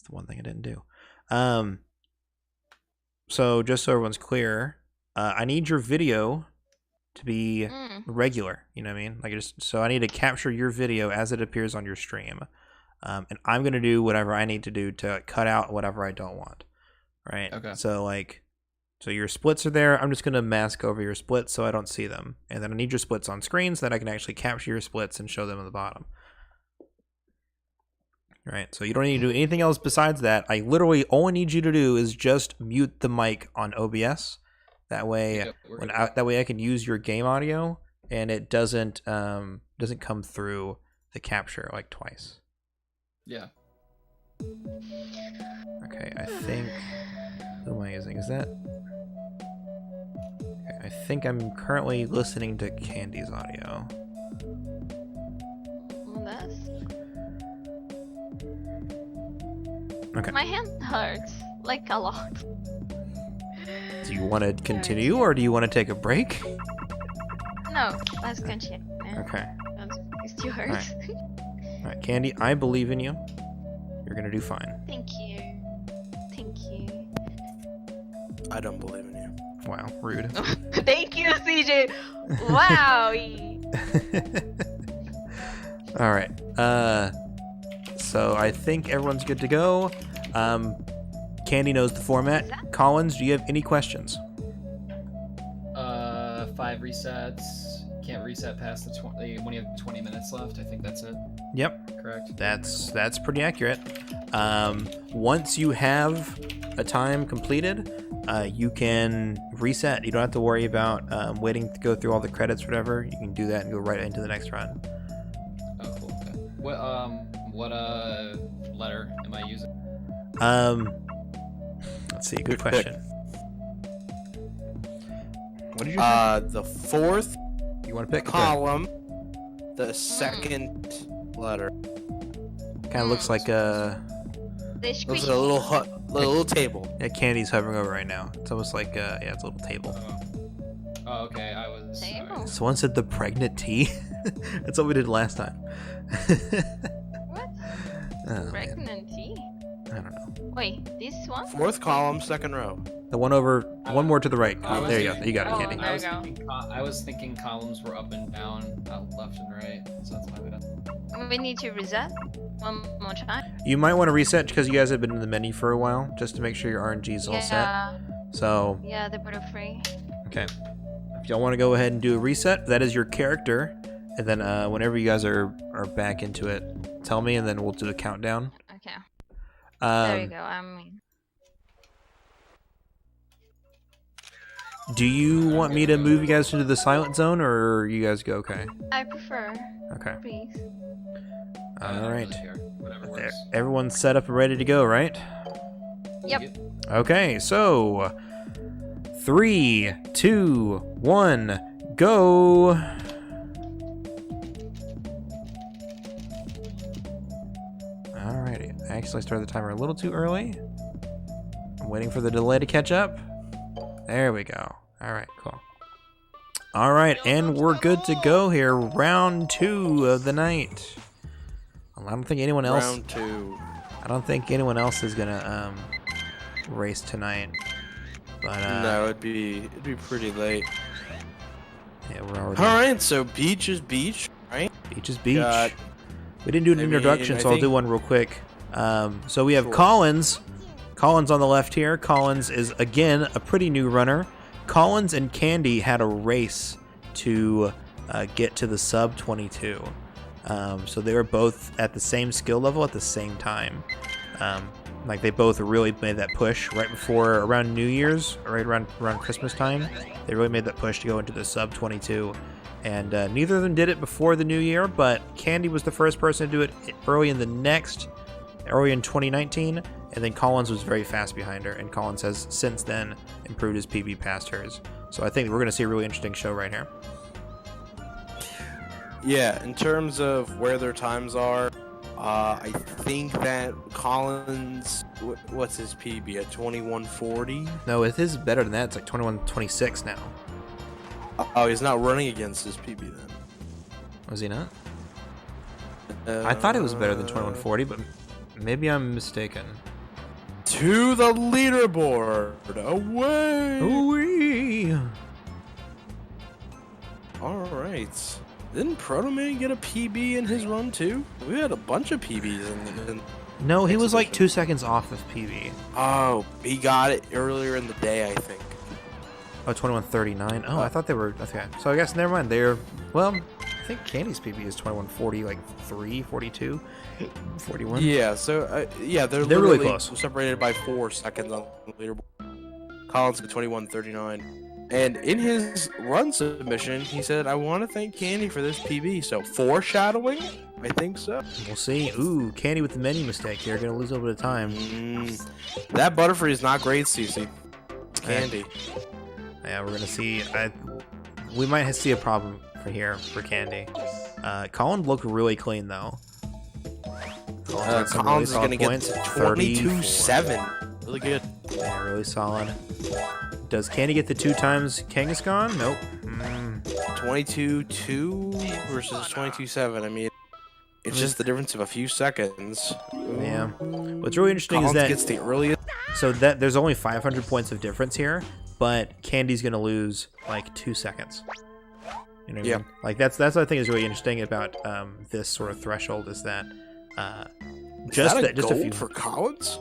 That's the one thing I didn't do. So just so everyone's clear, I need your video to be regular. You know what I mean? Like so I need to capture your video as it appears on your stream, and I'm gonna do whatever I need to do to cut out whatever I don't want. Right? Okay. So your splits are there. I'm just gonna mask over your splits so I don't see them, and then I need your splits on screen so that I can actually capture your splits and show them at the bottom. Right, so you don't need to do anything else besides that. I literally only need you to do is just mute the mic on OBS. That way, that way I can use your game audio and it doesn't come through the capture like twice. Yeah. Okay, I think. Who am I using? Is that? Okay, I think I'm currently listening to Candy's audio. Okay. My hand hurts, like a lot. Do you want to continue or do you want to take a break? No, let's continue. Okay. It still hurts. All right, Candy, I believe in you. You're going to do fine. Thank you. Thank you. I don't believe in you. Wow, rude. Thank you, CJ. Wow. All right. So I think everyone's good to go. Candy knows the format. Collins, do you have any questions? 5 resets. Can't reset past the 20 when you have 20 minutes left. I think that's it. Yep. Correct. That's pretty accurate. Once you have a time completed, you can reset. You don't have to worry about waiting to go through all the credits or whatever. You can do that and go right into the next run. Oh, cool. Okay. What letter am I using? Let's see. Good question. What did you the fourth You want to pick? column, the second letter. Kind of looks like a. Looks like a little table. Yeah, Candy's hovering over right now. It's almost like yeah, it's a little table. Oh, okay. I was. Table? Someone said the pregnant tea. That's what we did last time. What? Oh, Pregnant tea? I don't know. Wait, this one? Fourth column, second row. The one over, one more to the right. There you go. You got it, Oh, Candy. there you go. I was thinking columns were up and down, left and right. So that's my bad. We need to reset one more time. You might want to reset because you guys have been in the menu for a while, just to make sure your RNG is all set. So. Yeah, the butterfree. Free. Okay. If y'all want to go ahead and do a reset, that is your character, and then whenever you guys are back into it, tell me, and then we'll do a countdown. Okay. There you go. Do you want me to move you guys into the silent zone, or you guys go okay? I prefer. Okay. Please. All right. Whatever works. Everyone's set up and ready to go, right? Yep. Okay, so 3, 2, 1, go. Alrighty. I actually started the timer a little too early. I'm waiting for the delay to catch up. There we go. Alright, cool. Alright, and we're good to go here. Round 2 of the night. I don't think anyone else. Round 2. I don't think anyone else is gonna race tonight. But no, it'd be pretty late. Yeah, we're already. All right, so beach is beach, right? Beach is beach. We didn't do an introduction, so I'll do one real quick. So we have Sure. Collins. Collins on the left here. Collins is again a pretty new runner. Collins and Candy had a race to get to the sub 22. So they were both at the same skill level at the same time. Like they both really made that push right before around New Year's, right around Christmas time. They really made that push to go into the sub 22. And neither of them did it before the new year, but Candy was the first person to do it early in 2019, and then Collins was very fast behind her, and Collins has since then improved his PB past hers. So I think we're going to see a really interesting show right here. Yeah, in terms of where their times are, I think that Collins, what's his PB, at 21:40? No, it is better than that. It's like 21:26 now. Oh, he's not running against his PB then. Was he not? I thought it was better than 21:40, but maybe I'm mistaken. to the leaderboard. Away. Ooh-wee. All right. Didn't Protoman get a PB in his run too? We had a bunch of PBs in No, he was like exhibition. 2 seconds off of PB. Oh, he got it earlier in the day, I think. Oh, 21:39. Oh, I thought they were... Okay, so I guess never mind. They're... Well, I think Candy's PB is 21:40, like 3, 42, 41. Yeah, so, yeah, they're really literally close. separated by 4 seconds on the leaderboard. Collins at 21:39. And in his run submission, he said, I want to thank Candy for this PB. So, foreshadowing? I think so. We'll see. Ooh, Candy with the menu mistake here. Gonna lose a little bit of time. That Butterfree is not great, Cece. It's Candy. Yeah, we're gonna see. We might see a problem for Candy. Colin looked really clean though. Collins is going to get points. 22-7. Really good. Yeah, really solid. Does Candy get the 2 times Kangaskhan? Nope. 22-2 versus 22-7. I mean, it's just the difference of a few seconds. Yeah. What's really interesting Collins is that gets the earliest. so that there's only 500 points of difference here, but Candy's gonna lose like 2 seconds. You know what I mean? Like that's what I think is really interesting about this sort of threshold is that just is that just a gold few for Collins.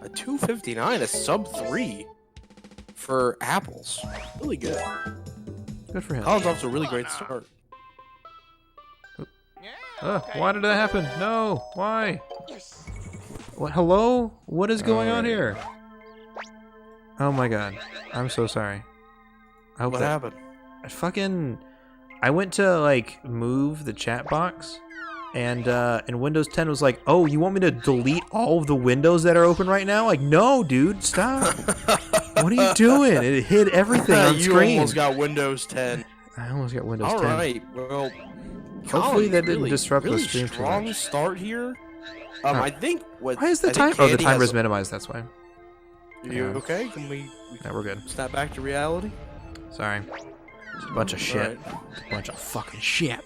A 259, a sub 3 for apples. Really good. Good for him. Collins off to a really great start. Why did that happen? No. Why? What? Hello? What is going on here? Oh my god. I'm so sorry. I hope What that happened? I went to like move the chat box and Windows 10 was like, "Oh, you want me to delete all of the windows that are open right now?" Like, "No, dude, stop." What are you doing? It hid everything on You screen. almost got Windows 10. I almost got Windows 10. All right. Well, Hopefully that didn't really, disrupt really the stream too strong much. start here. I think what. Why is the I think time? Oh, the Candy has timer's a- minimized. That's why. You Yeah. okay? Can we Yeah, we're good. snap back to reality? Sorry. Just a bunch of shit. Alright. A bunch of fucking shit.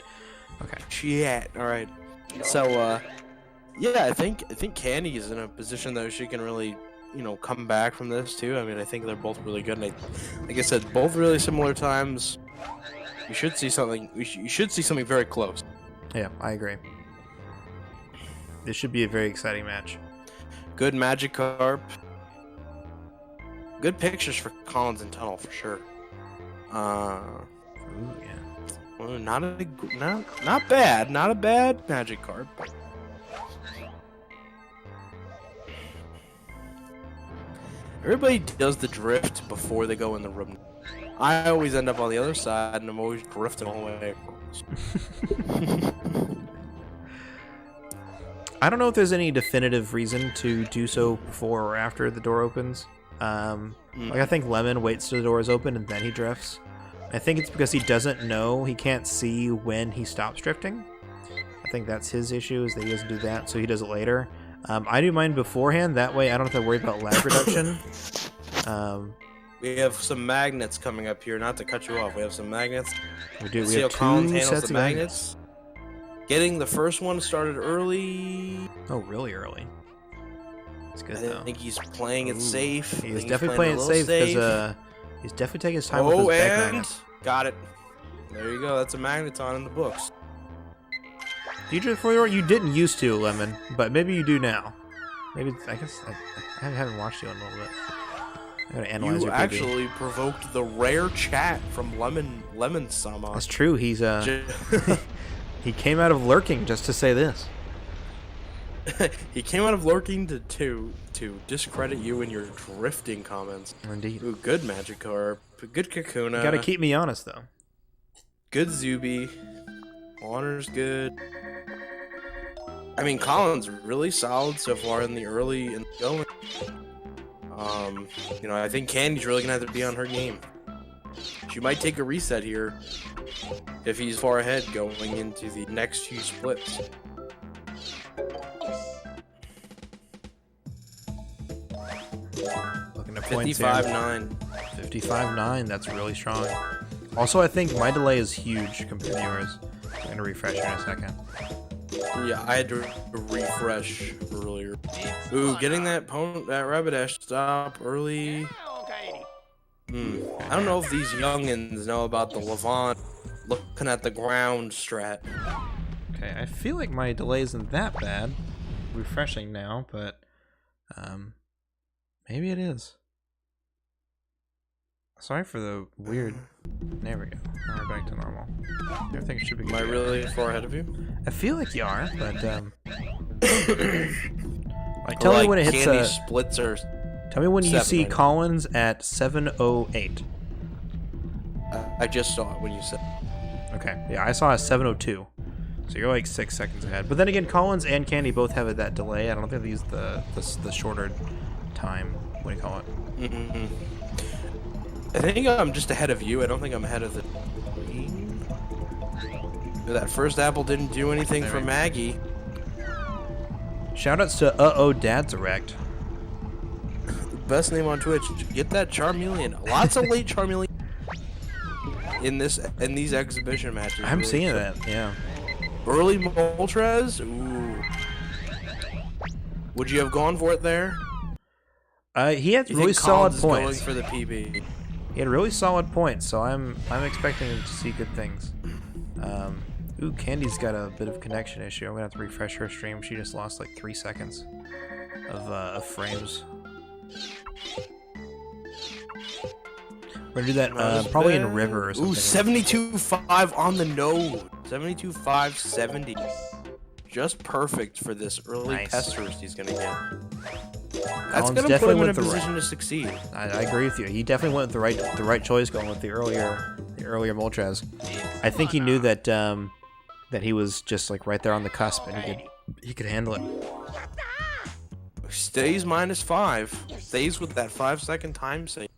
Okay. Shit. All right. So, yeah, I think Candy is in a position though she can really, come back from this too. I mean, I think they're both really good, and like I said, both really similar times. You should see something. You should see something very close. Yeah, I agree. This should be a very exciting match. Good Magikarp. Good pictures for Collins and Tunnel for sure. Ooh, yeah. Well, not bad. Not a bad Magikarp. Everybody does the drift before they go in the room. I always end up on the other side, and I'm always drifting all the way across. I don't know if there's any definitive reason to do so before or after the door opens. Like I think Lemon waits till the door is open and then he drifts. I think it's because he doesn't know, he can't see when he stops drifting. I think that's his issue, is that he doesn't do that, so he does it later. I do mine beforehand, that way I don't have to worry about lag reduction. We have some magnets coming up here, not to cut you off. We have some magnets. We do. We See have how Collins 2 handles sets the of magnets. magnets. Getting the first one started early. Oh, really early. That's good I though. think he's playing it Ooh. safe. He I is think he's definitely playing it a little safe because he's definitely taking his time with Oh, his back and magnets. got it. There you go. That's a magneton in the books. Do you drift before the door? You didn't used to, Lemon, but maybe you do now. Maybe I guess I haven't watched you in a little bit. I gotta analyze You your PB. actually provoked the rare chat from Lemon Sama. That's true. He's he came out of lurking just to say this. He came out of lurking to discredit you in your drifting comments. Indeed. Ooh, good Magikarp, good Kakuna. You gotta keep me honest though. Good Zuby. Honor's good. I mean, Colin's really solid so far in the early and going. I think Candy's really gonna have to be on her game. She might take a reset here if he's far ahead going into the next few splits. Looking at points here. 55-9. 55-9. That's really strong. Also, I think my delay is huge compared to yours. I'm gonna refresh here in a second. Yeah, I had to refresh earlier. Ooh, getting that Rapidash stop early. I don't know if these youngins know about the Levant looking at the ground strat. Okay, I feel like my delay isn't that bad. Refreshing now, but maybe it is. Sorry for the weird. There we go. Now we're back to normal. Everything should be good. Am I really far ahead of you? I feel like you are, but like, tell me when it hits Candy splits or. Tell me when you see right? Collins at 7:08. I just saw it when you said. Okay, yeah, I saw a 7:02. So you're like 6 seconds ahead. But then again, Collins and Candy both have that delay. I don't think they use the shorter time. What do you call it? Mm-hmm. I think I'm just ahead of you. I don't think I'm ahead of the queen. That first apple didn't do anything for Maggie. Shoutouts to Dad's Erect. Best name on Twitch. Get that Charmeleon. Lots of late Charmeleon in these exhibition matches. I'm really seeing quick. that. Yeah. Early Moltres? Ooh. Would you have gone for it there? He had You really think solid Collins is points. going for the PB. He had really solid points, so I'm expecting to see good things. Ooh, Candy's got a bit of connection issue. I'm gonna have to refresh her stream. She just lost like 3 seconds of frames. We're gonna do that probably in River or something. Ooh, 72.5 on the node. 72.5, 70. Just perfect for this early Nice. Pesters he's gonna get. That's Collins gonna put definitely him in a went the position to succeed. I agree with you. He definitely went with the right choice going with the earlier Moltres. I think he knew that that he was just like right there on the cusp and he could handle it. Stays -5. Stays with that 5-second time save.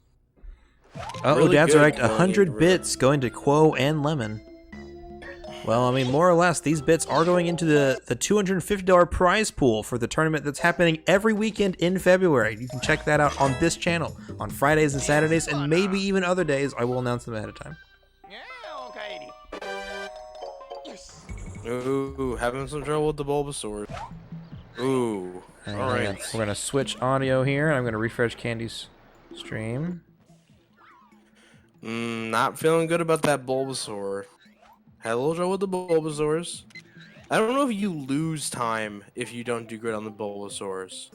Really Dad's good Erect, going 100 into bits going to Quo and Lemon. Well, I mean, more or less, these bits are going into the $250 prize pool for the tournament that's happening every weekend in February. You can check that out on this channel on Fridays and Saturdays, and maybe even other days. I will announce them ahead of time. Ooh, having some trouble with the Bulbasaur. Ooh. Alright. We're going to switch audio here, and I'm going to refresh Candy's stream. Not feeling good about that Bulbasaur. Had a little trouble with the Bulbasaurs. I don't know if you lose time if you don't do good on the Bulbasaurs.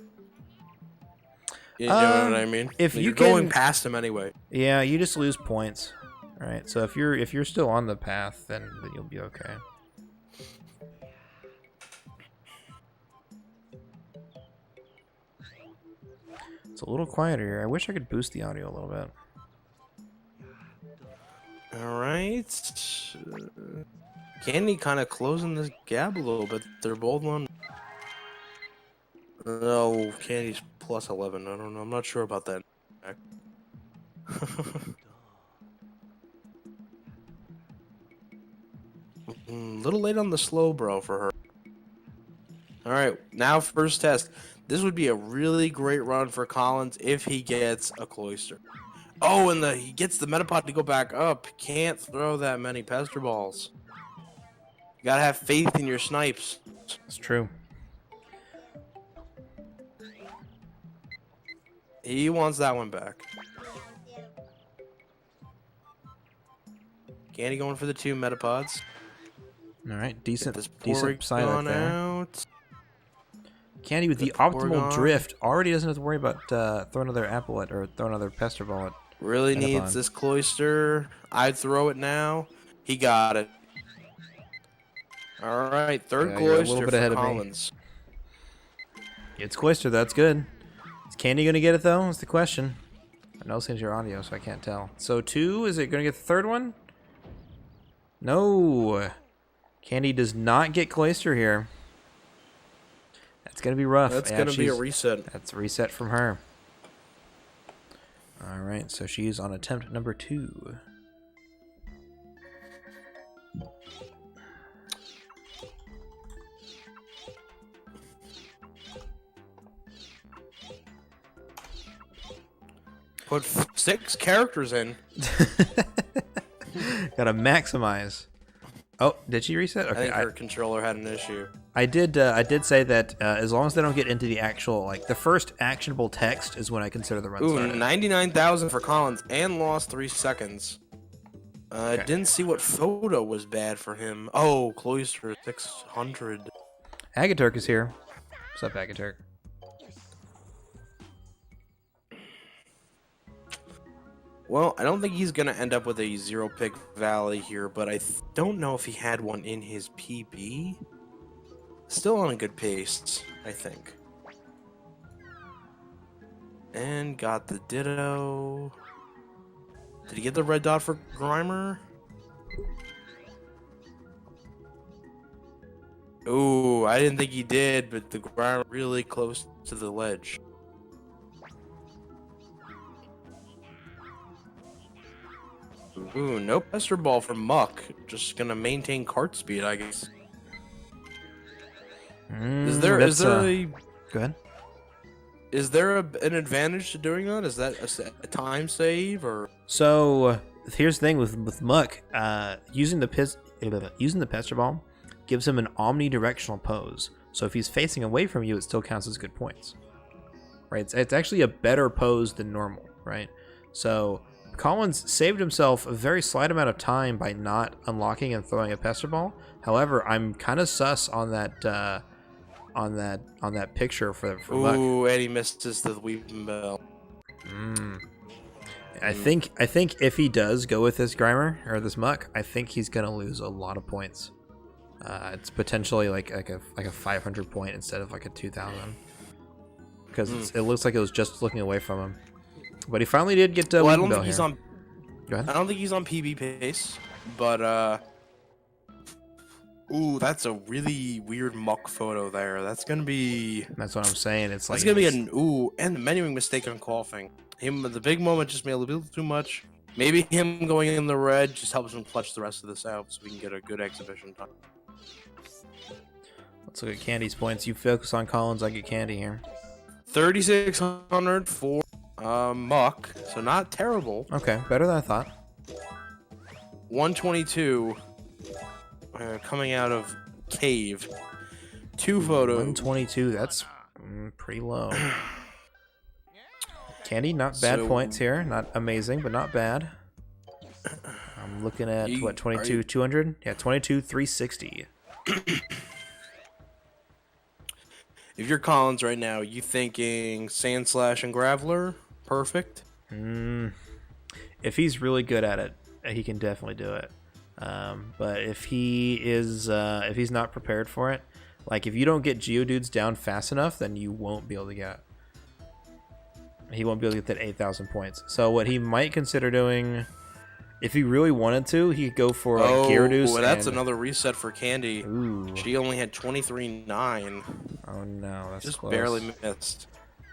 You know what I mean? If You're you going can- past him anyway. Yeah, you just lose points. All right, so if you're still on the path, then you'll be okay. It's a little quieter here. I wish I could boost the audio a little bit. Alright. Candy kind of closing this gap a little bit. They're both on. No, Candy's plus 11. I don't know. I'm not sure about that. Little late on the slow, bro, for her. Alright, now first test. This would be a really great run for Collins if he gets a Cloyster. Oh, and he gets the Metapod to go back up. Can't throw that many Pester Balls. You gotta have faith in your snipes. It's true. He wants that one back. Candy going for the 2 Metapods. All right, decent Porygon side there. out. Candy with the Get optimal Porygon. drift already doesn't have to worry about throwing another Applet or throwing another Pester Ball at. Really Metapod. needs this Cloyster. I'd throw it now. He got it. All right, third Yeah, you're a Cloyster little bit for ahead of me. Collins. It's Cloyster, that's good. Is Candy gonna get it though? That's the question. I know since your audio, so I can't tell. So 2, is it gonna get the third one? No. Candy does not get Cloyster here. That's gonna be rough. That's Yeah, gonna be a she's- reset. That's a reset from her. All right, so she's on attempt number 2. Put 6 characters in. Gotta maximize. Oh, did she reset? I Okay, think her controller had an issue. I did say that as long as they don't get into the actual, like, the first actionable text is when I consider the run Ooh, started. 99,000 for Collins and lost 3 seconds. Okay. Didn't see what photo was bad for him. Oh, Cloister 600. Agaturk is here. What's up, Agaturk? Well, I don't think he's going to end up with a 0-pick valley here, but I don't know if he had one in his PB. Still on a good pace, I think. And got the Ditto. Did he get the red dot for Grimer? Ooh, I didn't think he did, but the Grimer really close to the ledge. Ooh, no pester ball for Muck. Just gonna maintain cart speed, I guess. Is there Go ahead. Is there an advantage to doing that? Is that a time save or? So here's the thing with Muck, using the pester ball gives him an omnidirectional pose. So if he's facing away from you, it still counts as good points. Right? It's actually a better pose than normal, right? So Collins saved himself a very slight amount of time by not unlocking and throwing a pester ball. However, I'm kind of sus on that picture for Muck. Ooh, and he misses the Weeping Bell. I think if he does go with this Grimer or this Muck, I think he's gonna lose a lot of points. It's potentially like a 500 point instead of like a 2,000, because it looks like it was just looking away from him. But he finally did get to. Well, I don't think he's here. on. Go ahead. I don't think he's on PB pace, but ooh, that's a really weird Muck photo there. That's gonna be. That's what I'm saying. It's like It's gonna be an ooh, and the menuing mistake on coughing. Him the big moment just made a little too much. Maybe him going in the red just helps him clutch the rest of this out, so we can get a good exhibition time. Let's look at Candy's points. You focus on Collins, I get Candy here. 3,600 for Muck, so not terrible. Okay, better than I thought. 122 coming out of cave. 2 photos. 122. That's pretty low. Candy, not bad points here. Not amazing, but not bad. I'm looking at what, 22,200? Yeah, 22,360. If you're Collins right now, you thinking Sand Slash and Graveler? Perfect. If he's really good at it, he can definitely do it. But if he is, if he's not prepared for it, like if you don't get Geodudes down fast enough, then you won't be able to get. He won't be able to get that 8,000 points. So what he might consider doing, if he really wanted to, he could go for like Gyarados. Oh, that's another reset for Candy. Ooh. She only had 23.9. Oh no, that's just close. barely missed.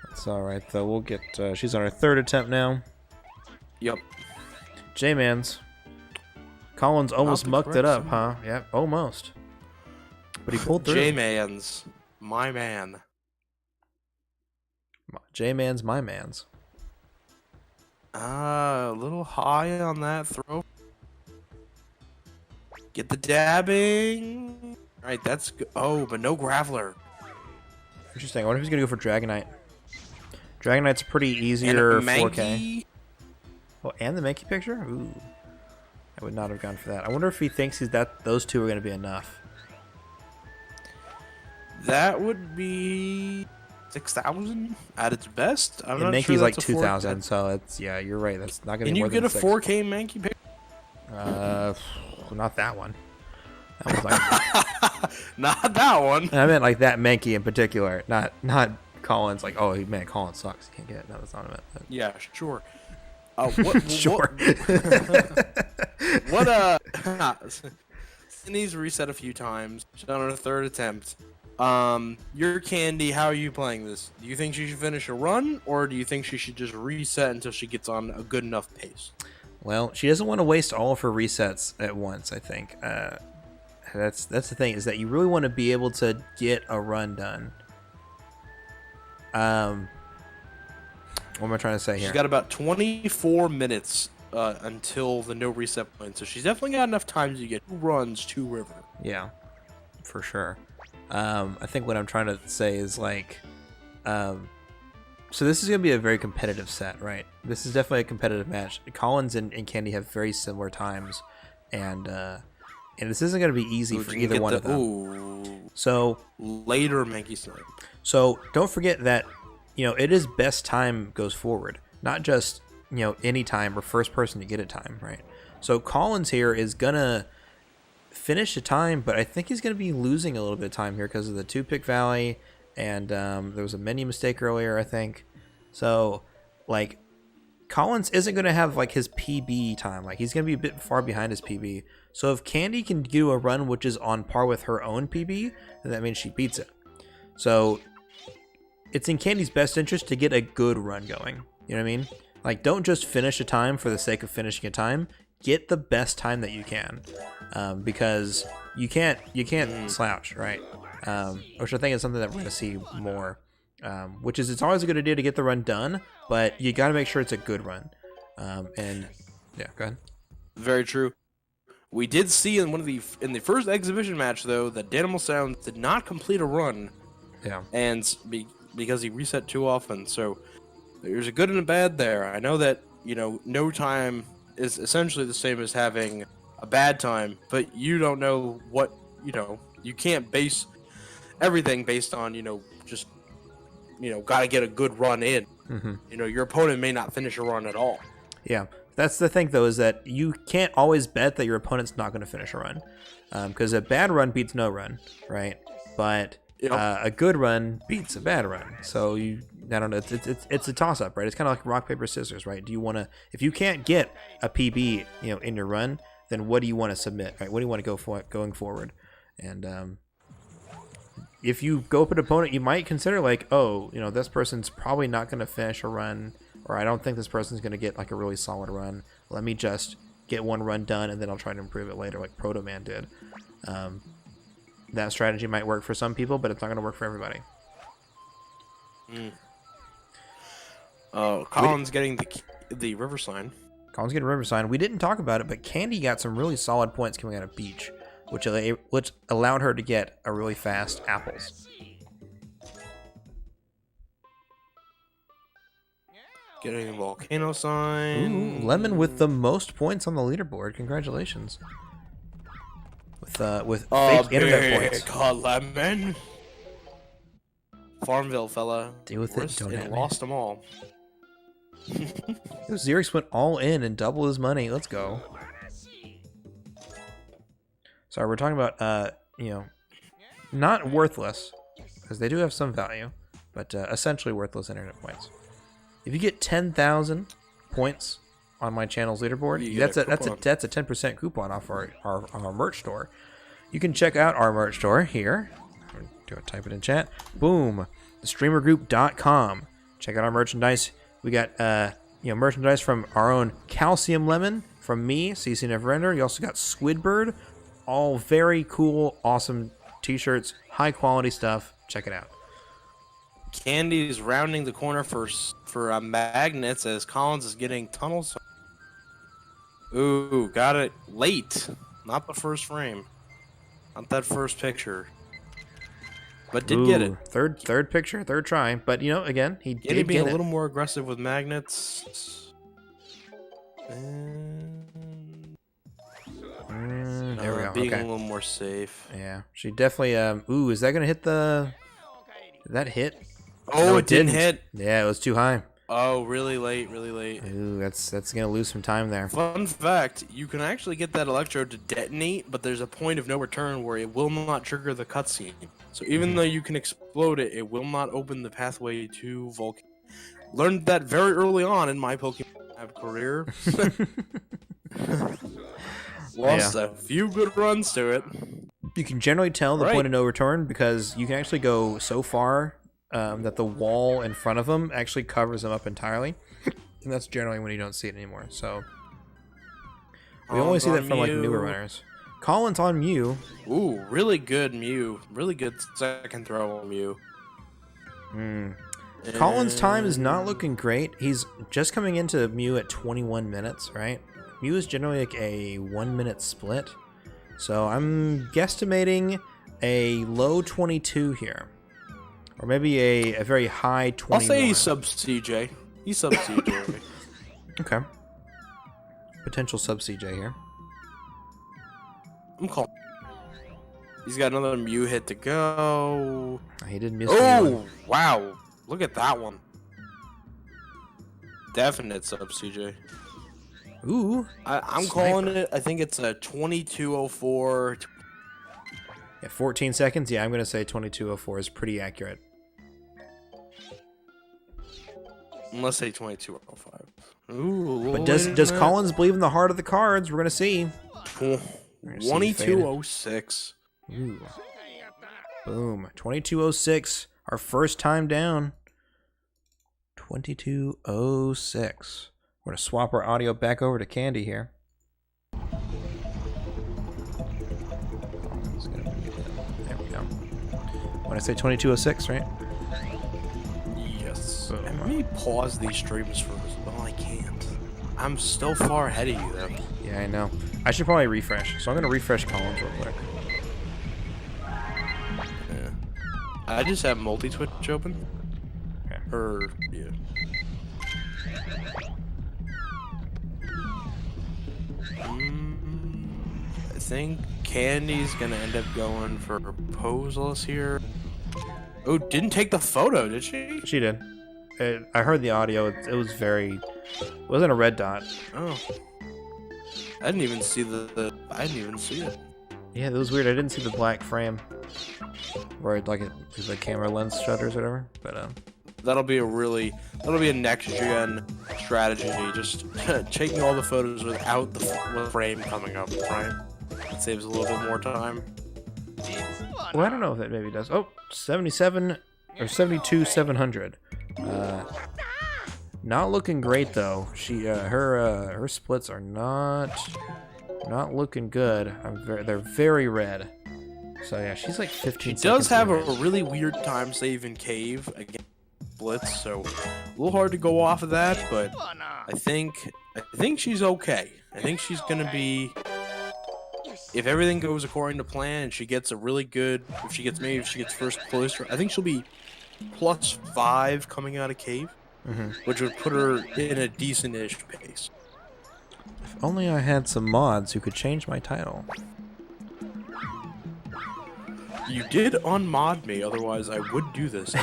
That's all right though. We'll get. She's on her 3rd attempt now. Yep. J-Man's. Collins almost mucked it up, huh? Yeah, almost. But he pulled through. J-Man's. My man. J-Man's my man's. A little high on that throw. Get the dabbing. All right, that's good. Oh, but no Graveler. Interesting. I wonder if he's gonna go for Dragonite. Dragonite's a pretty easier 4K. Oh, and the Mankey picture? Ooh. I would not have gone for that. I wonder if he thinks those two are gonna be enough. That would be 6,000 at its best. I'm and not Mankey's sure like that's 2,000, so it's, yeah, you're right. That's not gonna Can be you more get than a 6. 4K Mankey picture? Not that one. That was like Not that one. I meant like that Mankey in particular, not Collins. Like, oh man, Collins sucks. You can't get it. No, that's not what I meant. Yeah, sure. Sure. Sydney's reset a few times. She's on her 3rd attempt. Your Candy, how are you playing this? Do you think she should finish a run, or do you think she should just reset until she gets on a good enough pace? Well, she doesn't want to waste all of her resets at once, I think. That's the thing, is that you really want to be able to get a run done. What am I trying to say here? She's got about 24 minutes until the no reset point, so she's definitely got enough time to get 2 runs to River. Yeah, for sure. I think what I'm trying to say is like, so this is going to be a very competitive set, right? This is definitely a competitive match. Collins and Candy have very similar times, and this isn't going to be easy for either one of them. Ooh. So Later Mankey Snipe. So don't forget that, it is best time goes forward, not just, any time or first person to get a time, right? So Collins here is going to finish a time, but I think he's going to be losing a little bit of time here because of the 2-pick valley, and there was a menu mistake earlier, I think. So, like, Collins isn't going to have, like, his PB time. Like, he's going to be a bit far behind his PB. So if Candy can do a run which is on par with her own PB, then that means she beats it. So it's in Candy's best interest to get a good run going. You know what I mean? Like, don't just finish a time for the sake of finishing a time. Get the best time that you can, because you can't slouch, right? Which I think is something that we're going to see more. Which is, it's always a good idea to get the run done, but you got to make sure it's a good run. And yeah, go ahead. Very true. We did see in the first exhibition match though that Danimal Sound did not complete a run. Yeah. And because he reset too often, so there's a good and a bad there. I know that no time is essentially the same as having a bad time, but you don't know what you can't base everything based on just got to get a good run in. Mm-hmm. Your opponent may not finish a run at all. Yeah, that's the thing though, is that you can't always bet that your opponent's not going to finish a run, because a bad run beats no run, right? But a good run beats a bad run. So I don't know. It's a toss up, right? It's kind of like rock paper scissors, right? Do you want to? If you can't get a PB, in your run, then what do you want to submit, right? What do you want to go for going forward? And if you go up an opponent, you might consider like, oh, this person's probably not going to finish a run, or I don't think this person's going to get like a really solid run. Let me just get one run done, and then I'll try to improve it later, like Proto Man did. That strategy might work for some people, but it's not going to work for everybody. Colin's getting the river sign. Colin's getting river sign. We didn't talk about it, but Candy got some really solid points coming out of Beach, which allowed her to get a really fast apples. Getting a volcano sign. Ooh, Lemon with the most points on the leaderboard. Congratulations. With fake internet points. God, Lemon. Farmville fella. Deal with it. Don't hit me. Lost them all. Xerix went all in and doubled his money. Let's go. Sorry, we're talking about, not worthless, because they do have some value, but essentially worthless internet points. If you get 10,000 points on my channel's leaderboard, that's a 10% coupon off our merch store. You can check out our merch store here. Type it in chat. Boom. TheStreamerGroup.com. Check out our merchandise. We got merchandise from our own Calcium Lemon, from me, CC Neverender. You also got Squidbird. All very cool, awesome t-shirts, high quality stuff. Check it out. Candy's rounding the corner for magnets as Collins is getting tunnels. Ooh, got it late. Not the first frame. Not that first picture. But did get it. Third picture, third try. But again, he did be get a it. little more aggressive with magnets. There we go. Being okay. a little more safe. Yeah, she definitely. Ooh, is that gonna hit the? Did that hit? Oh, No, it didn't hit. Yeah, it was too high. Oh, really late, really late. Ooh, that's gonna lose some time there. Fun fact: you can actually get that electrode to detonate, but there's a point of no return where it will not trigger the cutscene. So even though you can explode it, it will not open the pathway to Vulcan. Learned that very early on in my Pokemon career. Lost a few good runs to it. You can generally tell the point of no return because you can actually go so far that the wall in front of them actually covers them up entirely. And that's generally when you don't see it anymore. So we only see that from like newer runners. Collins on Mew. Ooh, really good Mew. Really good second throw on Mew. Collins' time is not looking great. He's just coming into Mew at 21 minutes, right? Mew is generally like a 1 minute split. So I'm guesstimating a low 22 here. Or maybe a very high 21. I'll say he's sub CJ. He's sub CJ. Okay. Potential sub CJ here. I'm calling. He's got another Mew hit to go. He did miss. Oh, wow. Look at that one. Definite sub CJ. Ooh. I'm calling it. I think it's a 2204. Yeah, 14 seconds. Yeah, I'm going to say 2204 is pretty accurate. Let's say 2205. Ooh. But does Collins believe in the heart of the cards? We're going to see. 2206. Ooh. Boom. 2206. Our first time down. 2206. We're going to swap our audio back over to Candy here. There we go. When I say 2206, right? Yes. Boom. And let me pause these streams for well, I can't. I'm still far ahead of you, though. Yeah, I know. I should probably refresh. So I'm going to refresh Collins real quick. Yeah. I just have multi-Twitch open. Okay. Yeah. I think Candy's gonna end up going for proposals here. Oh, didn't take the photo, did she? She did. I heard the audio. It was very... It wasn't a red dot. Oh. I didn't even see I didn't even see it. Yeah, that was weird. I didn't see the black frame. Where like the camera lens shutters or whatever. But that'll be a next gen strategy. Just taking all the photos without the frame coming up, right? It saves a little bit more time. well, I don't know if that maybe does. Oh, 77 or 72 700. Not looking great though. She her splits are not looking good. They're very red. So yeah, she's like 15. She does have a really weird time saving cave against Blitz, so a little hard to go off of that, but I think she's okay. I think she's gonna be, if everything goes according to plan and she gets a really good, if she gets first closer, I think she'll be +5 coming out of cave, which would put her in a decent-ish pace. If only I had some mods who could change my title. You did unmod me, otherwise I would do this.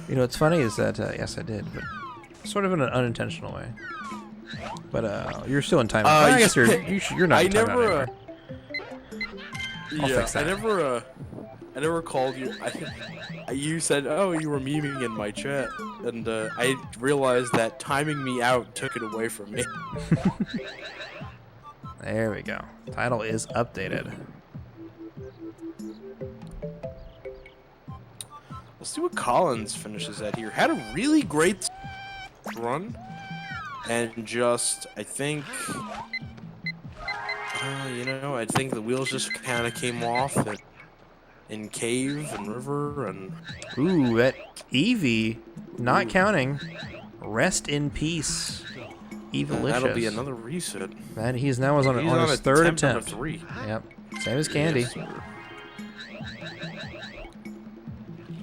You know, what's funny is that, yes, I did, but sort of in an unintentional way. But, you're still in timeout. I guess you're not in timeout anymore. I'll fix that. I never called you. You said, oh, you were memeing in my chat, and I realized that timing me out took it away from me. There we go. Title is updated. Let's see what Collins finishes at here. Had a really great run, and just, I think, I think the wheels just kind of came off in Cave and River, and... Ooh, that Eevee, not counting. Rest in peace, Evilicious. That'll be another reset. And he's now on his third attempt. 3. Yep, same as Candy. Yes,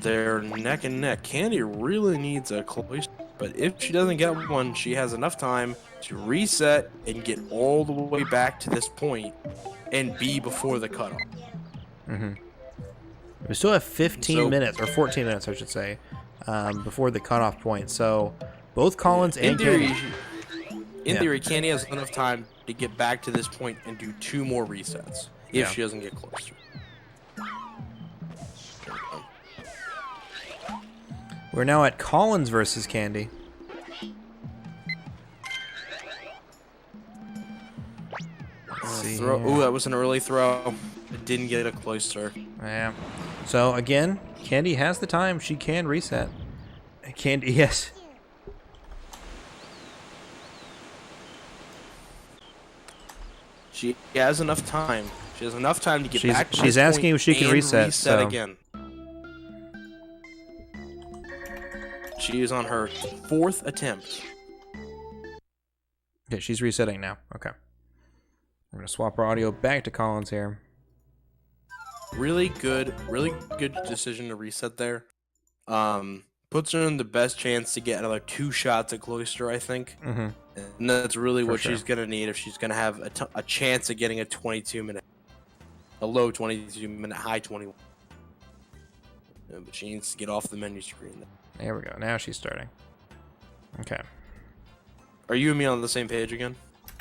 they're neck and neck. Candy really needs a close, but if she doesn't get one, she has enough time to reset and get all the way back to this point and be before the cutoff. We still have 15 minutes, or 14 minutes, I should say, before the cutoff point. So both Collins and Candy... In theory, Candy has enough time to get back to this point and do 2 more resets if she doesn't get closer. We're now at Collins versus Candy. Ooh, that was an early throw. It didn't get it closer. Yeah. So again, Candy has the time. She can reset. Candy, yes. She has enough time. She has enough time to get back to She's this asking point if she can and reset so. again. She is on her 4th attempt. Okay, she's resetting now. Okay. We're going to swap our audio back to Collins here. really good decision to reset there. Puts her in the best chance to get another 2 shots at Cloister, I think. Mm-hmm. And that's really what sure. she's gonna need if she's gonna have a chance of getting a 22-minute, a low 22-minute, high 21. But she needs to get off the menu screen. There we go. Now she's starting. Okay. Are you and me on the same page again?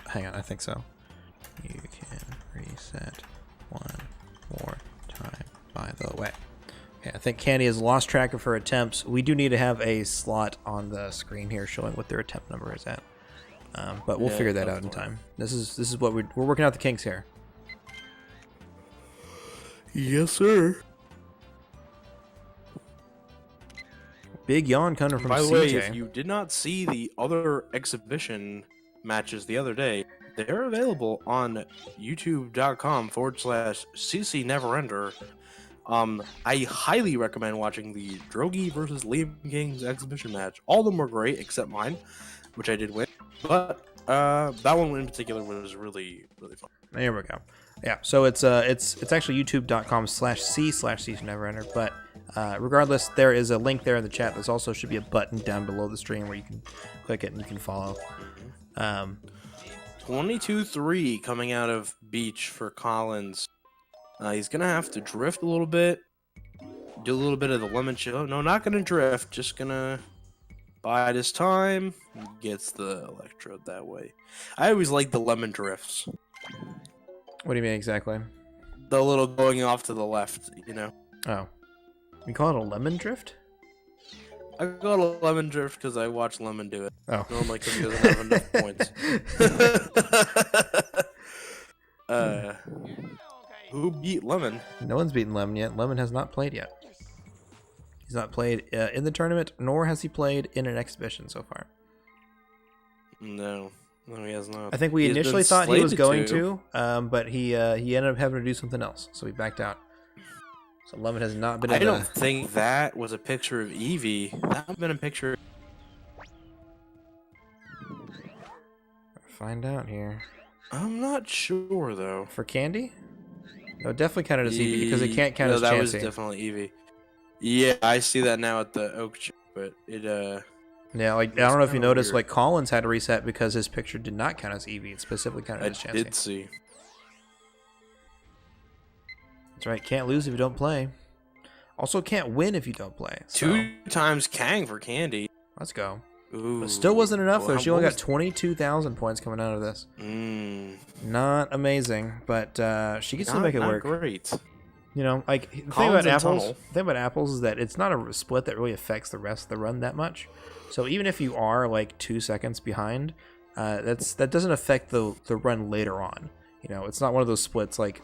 Hang on, I think so. You can reset one more time, by the way. Okay, I think Candy has lost track of her attempts. We do need to have a slot on the screen here showing what their attempt number is at. But we'll figure that out in time. This is what we're working out the kinks here. Yes, sir. Big yawn coming from By the CJ. way, if you did not see the other exhibition matches the other day, they're available on youtube.com/CC Neverender. I highly recommend watching the Drogi versus Liam King's exhibition match. All of them were great except mine, which I did win. But that one in particular was really, really fun. There we go. Yeah, so it's actually youtube.com/c/CC Neverender, but regardless, there is a link there in the chat. There's also should be a button down below the stream where you can click it and you can follow. 22-3 coming out of Beach for Collins. He's gonna have to drift a little bit, do a little bit of the lemon chill. No, not gonna drift, just gonna bide his time. He gets the electrode that way. I always like the lemon drifts. What do you mean exactly? The little going off to the left, you know. Oh. You call it a lemon drift? I got a lemon drift because I watched Lemon do it. Oh. Normally because he doesn't have enough points. Who beat Lemon? No one's beaten Lemon yet. Lemon has not played yet. He's not played in the tournament, nor has he played in an exhibition so far. No, he has not. I think we He's initially been thought he was slated going to, but he ended up having to do something else, so he backed out. So Lemon has not been I able don't think that was a picture of Eevee. That would have been a picture. Find out here. I'm not sure though. For Candy? No, definitely counted as Eevee because it can't count as that Chansey. was definitely Eevee. Yeah, I see that now at the Oak Tree, but it Yeah, like I don't know if you kinda noticed, weird. like Collins had to reset because his picture did not count as Eevee. It specifically counted as I Chansey. did see. That's right. Can't lose if you don't play. Also, can't win if you don't play. So, 2 times Kang for Candy. let's go. Ooh, But still wasn't enough though. well, She only what got 22,000 points coming out of this. was- Not amazing, but she can still make it not work. Great. You know, like the thing Collins about and apples. Tunnel. The thing about apples is that it's not a split that really affects the rest of the run that much. So even if you are like 2 seconds behind, that doesn't affect the run later on. You know, it's not one of those splits like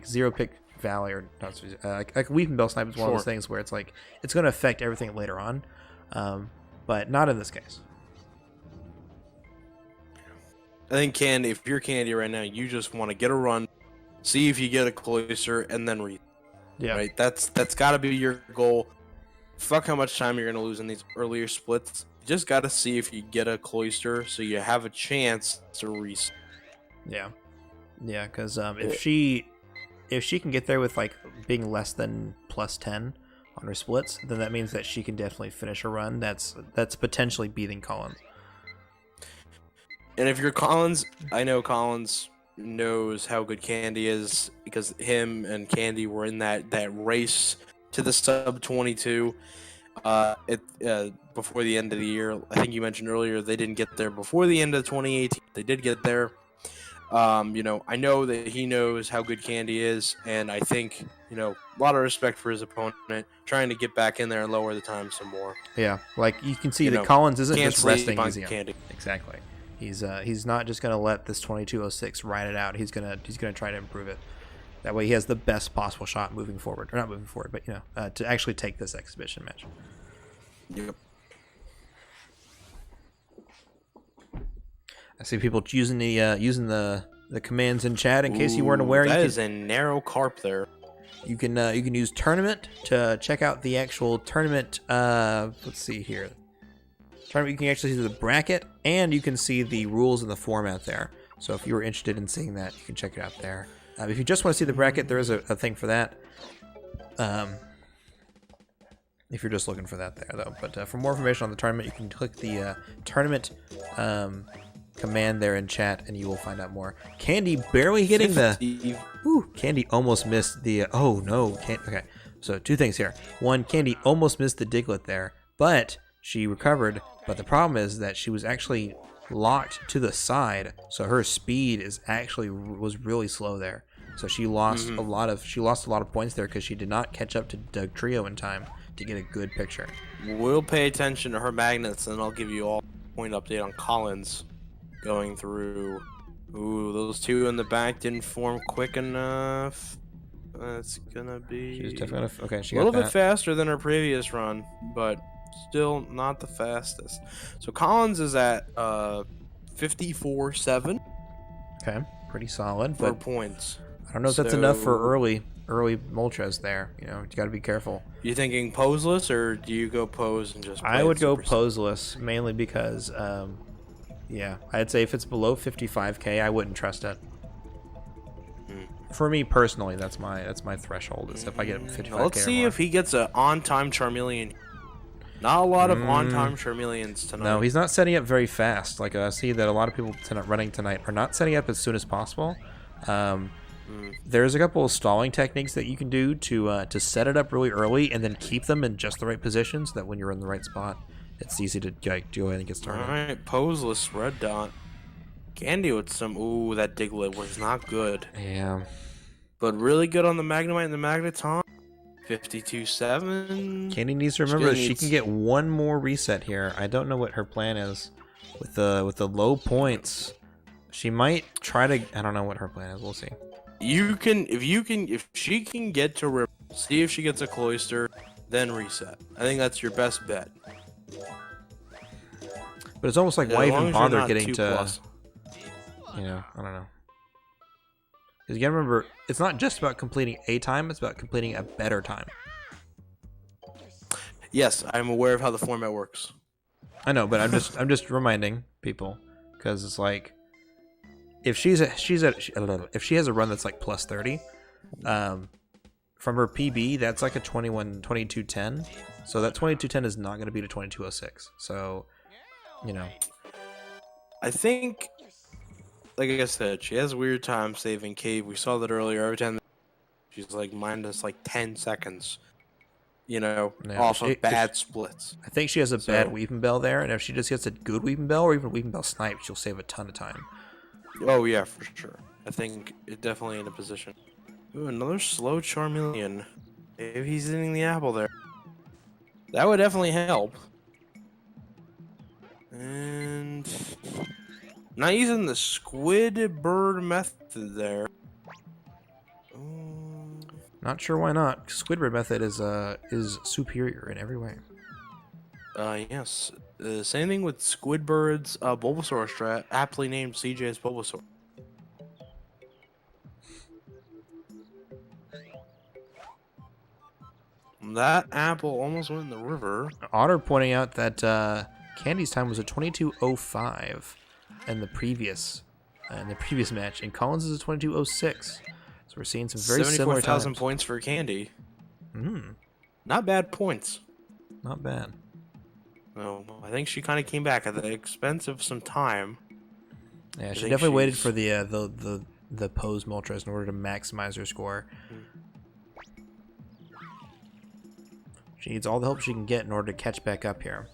Zero Pick Valley or not, like Weeping Bell Snipe is one of those things where it's like it's going to affect everything later on, but not in this case. I think Candy, if you're Candy right now, you just want to get a run, see if you get a cloister, and then read. Yeah. Right. That's got to be your goal. Fuck how much time you're gonna lose in these earlier splits. You just got to see if you get a cloister, so you have a chance to reset. Yeah, because if she can get there with like being less than +10 on her splits, then that means that she can definitely finish a run. That's potentially beating Collins. And if you're Collins, I know Collins knows how good Candy is because him and Candy were in that race to the sub 22 before the end of the year. I think you mentioned earlier they didn't get there before the end of 2018. They did get there. You know, I know that he knows how good Candy is, and I think, you know, a lot of respect for his opponent, trying to get back in there and lower the time some more. Yeah, like you can see You that know, Collins isn't can't just resting sleep on easy on Candy. Exactly. He's not just gonna let this 22:06 ride it out. He's gonna try to improve it. That way he has the best possible shot moving forward, or not moving forward, but you know, to actually take this exhibition match. Yep. I see people using the commands in chat. In case you weren't aware, that you is a narrow carp there. You can use tournament to check out the actual tournament. Let's see here. Tournament, you can actually see the bracket, and you can see the rules and the format there. So if you were interested in seeing that, you can check it out there. If you just want to see the bracket, there is a thing for that. If you're just looking for that there, though. But for more information on the tournament, you can click the tournament command there in chat, and you will find out more. Candy barely hitting the... Ooh, Candy almost missed the... oh, no. Okay, so 2 things here. 1, Candy almost missed the Diglett there, but she recovered. But the problem is that she was actually locked to the side, so her speed was really slow there. So she lost a lot of points there because she did not catch up to Doug Trio in time to get a good picture. We'll pay attention to her magnets, and I'll give you all point update on Collins going through. Ooh, those 2 in the back didn't form quick enough. That's gonna be She's definitely okay. She a little got bit that. faster than her previous run, but still not the fastest. So Collins is at 54.7 Okay, pretty solid. for But points. I don't know if that's enough for early Moltres there. You know, you got to be careful. You thinking poseless, or do you go pose and just? I would go poseless mainly because, yeah, I'd say if it's below 55k, I wouldn't trust it. For me personally, that's my threshold. Is if I get 55k. Let's see if he gets an on-time Charmeleon. Not a lot of on-time Charmeleons tonight. No, he's not setting up very fast. Like I see that a lot of people running tonight are not setting up as soon as possible. There's a couple of stalling techniques that you can do to set it up really early and then keep them in just the right position so that when you're in the right spot, it's easy to go ahead and get started. Alright, poseless red dot. Candy with some... Ooh, that Diglett was not good. Yeah. But really good on the Magnemite and the Magneton. 52.7. Candy needs to remember that she can get one more reset here. I don't know what her plan is with the low points. She might try to... I don't know what her plan is. We'll see. If she can get to Ripple, see if she gets a Cloyster, then reset. I think that's your best bet. But it's almost like Yeah, why as long even as you're bother not getting 2 to... plus. You know, I don't know. Because you gotta remember, it's not just about completing a time, it's about completing a better time. Yes, I'm aware of how the format works. I know, but I'm just reminding people because it's like if she has a run that's like plus 30, from her PB that's like a 2210. So that 2210 is not going to beat a 2206. So, you know, I think, like I said, she has a weird time saving Cave. We saw that earlier. Every time she's like minus like 10 seconds, you know, Yeah, off of bad splits. I think she has a bad Weeping Bell there, and if she just gets a good Weeping Bell or even Weeping Bell Snipe, she'll save a ton of time. Oh yeah, for sure. I think it definitely in a position. Ooh, another slow Charmeleon. Maybe he's hitting the apple there. That would definitely help. And not using the squid bird method there. Not sure why not. Squidward method is superior in every way. Yes. Same thing with Squidbird's Bulbasaur strat, aptly named CJ's Bulbasaur. That apple almost went in the river. Otter pointing out that Candy's time was a 22:05 in the previous match, and Collins is a 22:06. So we're seeing some very similar 74,000 times. points for Candy. Hmm, Not bad points. not bad. No, I think she kind of came back at the expense of some time. Yeah, she think definitely waited she's- for the pose Moltres in order to maximize her score. She needs all the help she can get in order to catch back up here,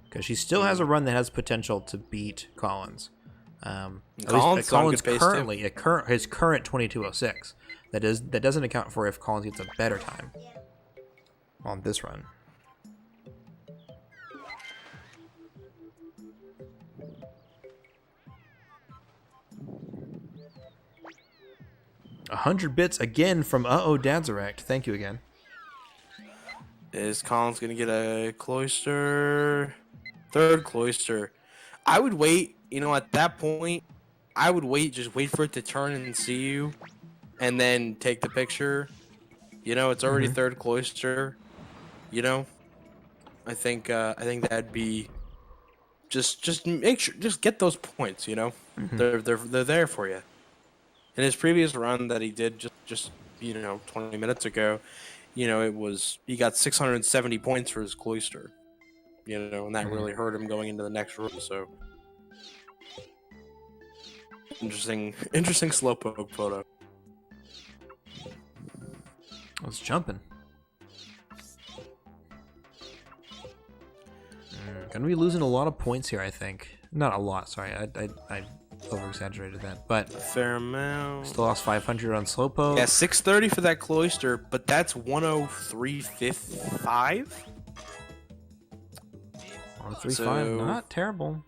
because she still has a run that has potential to beat Collins. Collins on Collins good pace, too. currently his current 22:06. That doesn't account for if Collins gets a better time on this run. $100 bits again from Dadzerect. Thank you again. Is Collins gonna get a Cloyster? Third Cloyster. I would wait. You know, at that point, I would wait. Just wait for it to turn and see you, and then take the picture. You know, it's already third Cloyster. You know, I think that'd be just make sure, just get those points. You know, they're there for you. in his previous run that he did just 20 minutes ago, he got 670 points for his cloister, and that really hurt him going into the next room. So interesting slowpoke photo. I was jumping. Gonna be losing a lot of points here, I think. Not a lot, sorry. I over-exaggerated that, but A fair amount. still lost 500 on slowpoke. Yeah, 630 for that cloister, but that's 103.55. 103.5, So- not terrible.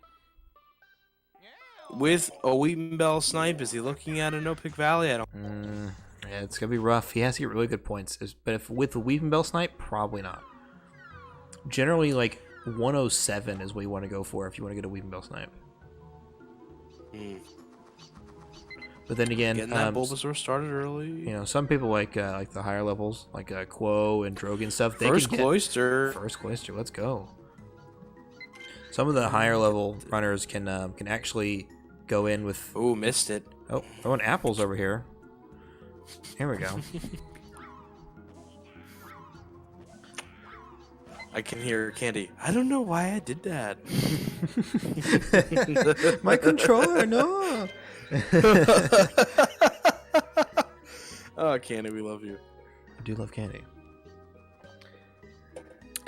With a Wheaton Bell snipe, is he looking at a no-pick valley? I don't. Yeah, it's gonna be rough. He has to get really good points, but if with the Weeping Bell snipe, probably not. Generally, like 107 is what you want to go for if you want to get a Weeping Bell snipe. But then again, Getting that Bulbasaur started early. some people like the higher levels, like Quo and Drogon stuff. They First can get cloister. first cloister. Let's go. Some of the higher level runners can actually go in with. Oh, missed it. Oh, throwing apples over here. Here we go. I can hear Candy. I don't know why I did that. My controller, no. Oh, Candy, we love you. I do love candy.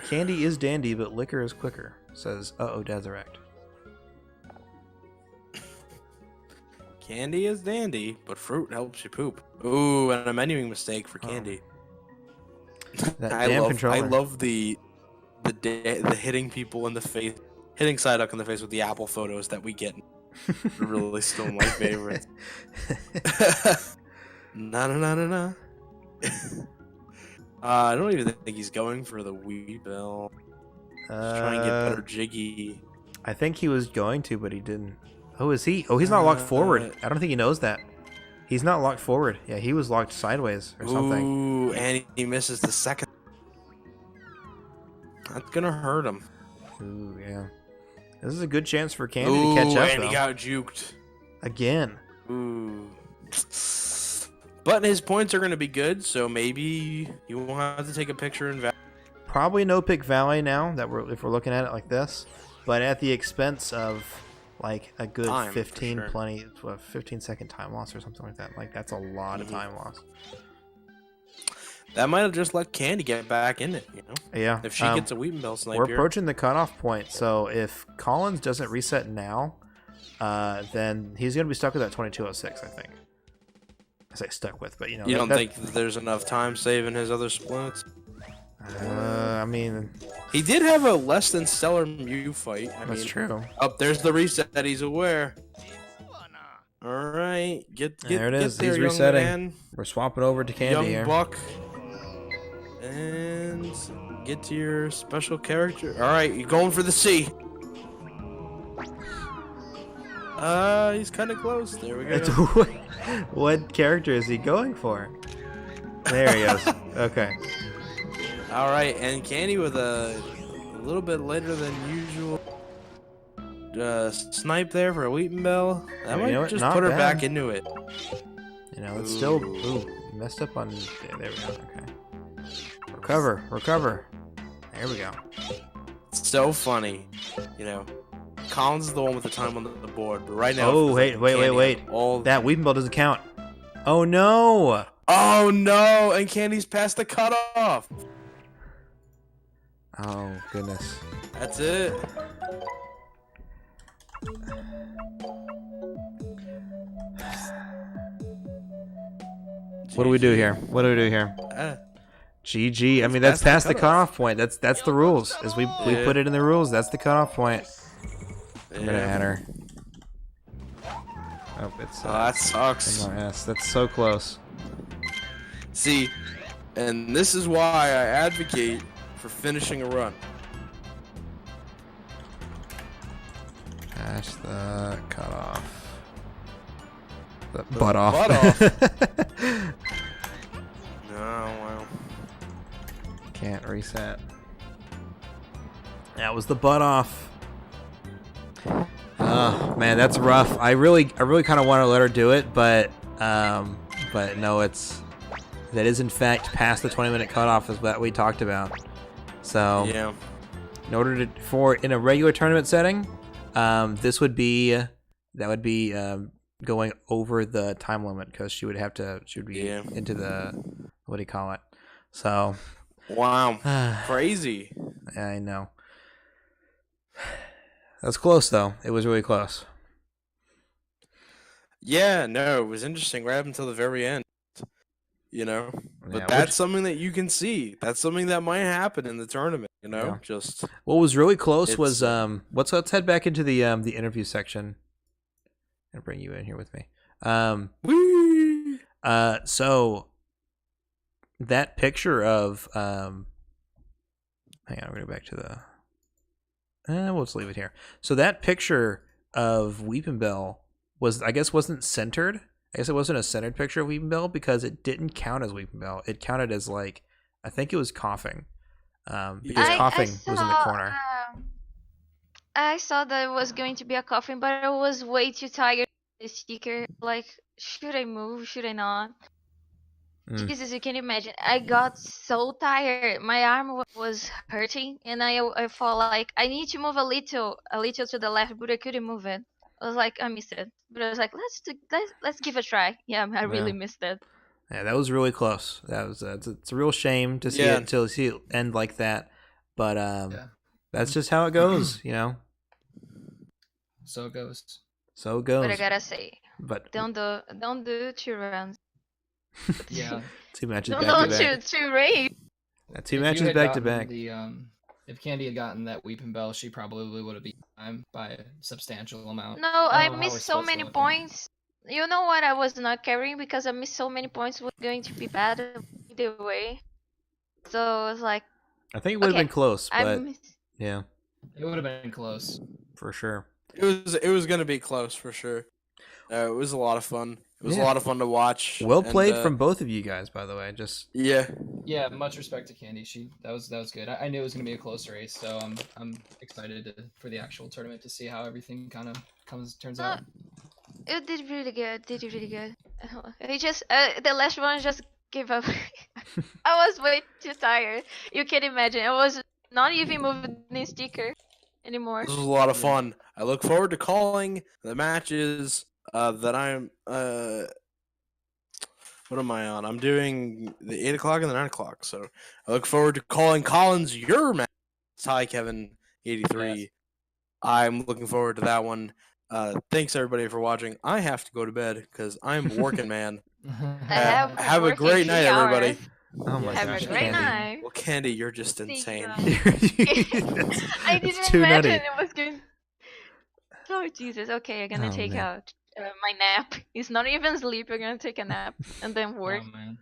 Candy is dandy, but liquor is quicker. Says, uh-oh, Dad's erect. Candy is dandy, but fruit helps you poop. Ooh, and a menuing mistake for Candy. That I damn love, controller. I love the hitting people in the face, hitting Psyduck in the face with the apple photos that we get. They're really still my favorites. Na. I don't even think he's going for the Weebell. He's trying to get better Jiggy. I think he was going to, but he didn't. Oh, is he? Oh, he's not locked forward. I don't think he knows that. He's not locked forward. Yeah, he was locked sideways or something. Ooh, and he misses the second. That's gonna hurt him. Ooh, yeah. This is a good chance for Candy Ooh, to catch up, and though. he got juked. Again. Ooh. But his points are gonna be good, so maybe you won't have to take a picture in. Probably no pick Valley now if we're looking at it like this, but at the expense of like a good Time, 15 for sure. 15-second time loss or something like that. Like that's a lot of time loss. That might have just let Candy get back in it, Yeah. If she gets a Weeping Bell snipe We're here. approaching the cutoff point, so if Collins doesn't reset now, then he's gonna be stuck with that 2206, I think. I say stuck with, but You don't think there's enough time saving his other splits? I mean, He did have a less than stellar Mew fight. that's true. Oh, there's the reset that he's aware. All right, get There it is. There, He's young resetting. man, We're swapping over to Candy young here. buck, and get to your special character. All right, you're going for the C. He's kind of close. There we go. What character is he going for? There he goes. Okay. All right, and Candy with a little bit later than usual snipe there for a Wheaton Bell. That might just Not put her bad. back into it. It's still messed up on. There we go. Okay. Recover. There we go. It's so funny, Collins is the one with the time on the board, but right now. Oh, it feels like Candy wait. has all... That Weeping Bell doesn't count. Oh no! Oh no! And Candy's past the cutoff. Oh goodness. That's it. What do we do here? GG. I mean, that's past the cutoff point. That's the rules. As we put it in the rules. That's the cutoff point. I'm gonna add her. Oh, it's. that sucks. MRS. That's so close. See, and this is why I advocate for finishing a run. Dash the cutoff. The butt off. Butt off. Oh, well. Can't reset. That was the butt off. Oh man, that's rough. I really kind of want to let her do it, but But no, that is in fact past the 20-minute cutoff, is what we talked about. So Yeah. in order in a regular tournament setting, this would be going over the time limit, because she would be into the, what do you call it? So Wow. Crazy. I know. That's close though. It was really close. Yeah, no, it was interesting right up until the very end. You know, but Yeah, that's something that you can see. That's something that might happen in the tournament. You know, Yeah. just What was really close was let's head back into the interview section and bring you in here with me. whee! So that picture of hang on, we're going back to the we'll just leave it here. So that picture of Weepinbell wasn't centered. I guess it wasn't a centered picture of Weepinbell because it didn't count as Weepinbell. It counted as, like, I think it was coughing. Because coughing was in the corner. I saw that it was going to be a coughing, but I was way too tired. The sticker, like, should I move? Should I not? Jesus, you can imagine. I got so tired. My arm was hurting, and I felt like I need to move a little to the left, but I couldn't move it. I was like, I missed it. But I was like, let's give it a try. Yeah, I really missed it. Yeah, that was really close. It's a real shame to see it end like that. But that's just how it goes, you know. So it goes. So it goes. But I gotta say, but don't do 2 rounds. Yeah. 2 matches Don't back to back. two race. 2 matches back to back. If Candy had gotten that Weepinbell, she probably would have beat time by a substantial amount. No, I missed so many points. You know what? I was not carrying because I missed so many points. Was going to be bad either way. So I was like, I think it would have been close, but yeah, it would have been close for sure. It was gonna be close for sure. It was a lot of fun. It was a lot of fun to watch. Well played from both of you guys, by the way. Yeah. Much respect to Candy. That was good. I knew it was gonna be a close race, so I'm excited for the actual tournament to see how everything kind of turns out. It did really good. It just the last one just gave up. I was way too tired. You can imagine. I was not even moving the sticker anymore. This was a lot of fun. I look forward to calling the matches that I'm. What am I on? I'm doing the 8 o'clock and the 9 o'clock. So I look forward to calling Collins your match. Hi, Kevin83. Yes. I'm looking forward to that one. Thanks everybody for watching. I have to go to bed because I'm a working man. Have a great night, everybody. Oh my gosh, have a great night. Well, Candy, you're just insane. I didn't imagine it was going. Oh Jesus! Okay, I'm gonna take out my nap. It's not even sleep. I'm gonna take a nap and then work. Oh man.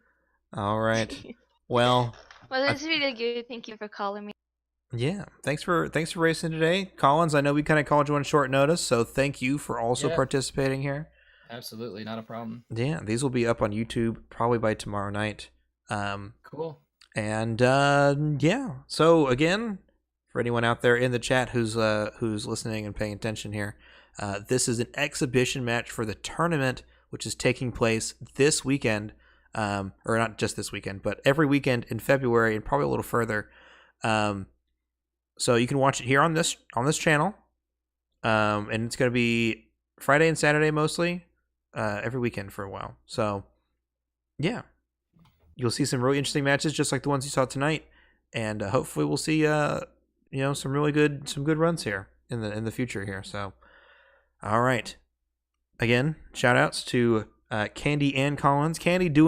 All right. Well. Well, it's really good. Thank you for calling me. Yeah, thanks for racing today, Collins. I know we kind of called you on short notice, so thank you for also participating here. Absolutely, not a problem. Yeah, these will be up on YouTube probably by tomorrow night. Cool. And yeah, so again, for anyone out there in the chat who's listening and paying attention here, this is an exhibition match for the tournament, which is taking place this weekend, or not just this weekend, but every weekend in February and probably a little further. So you can watch it here on this channel, and it's going to be Friday and Saturday mostly, every weekend for a while. So, yeah, you'll see some really interesting matches just like the ones you saw tonight, and hopefully we'll see some good runs here in the future here. So, all right, again, shout outs to Candy and Collins. Candy doing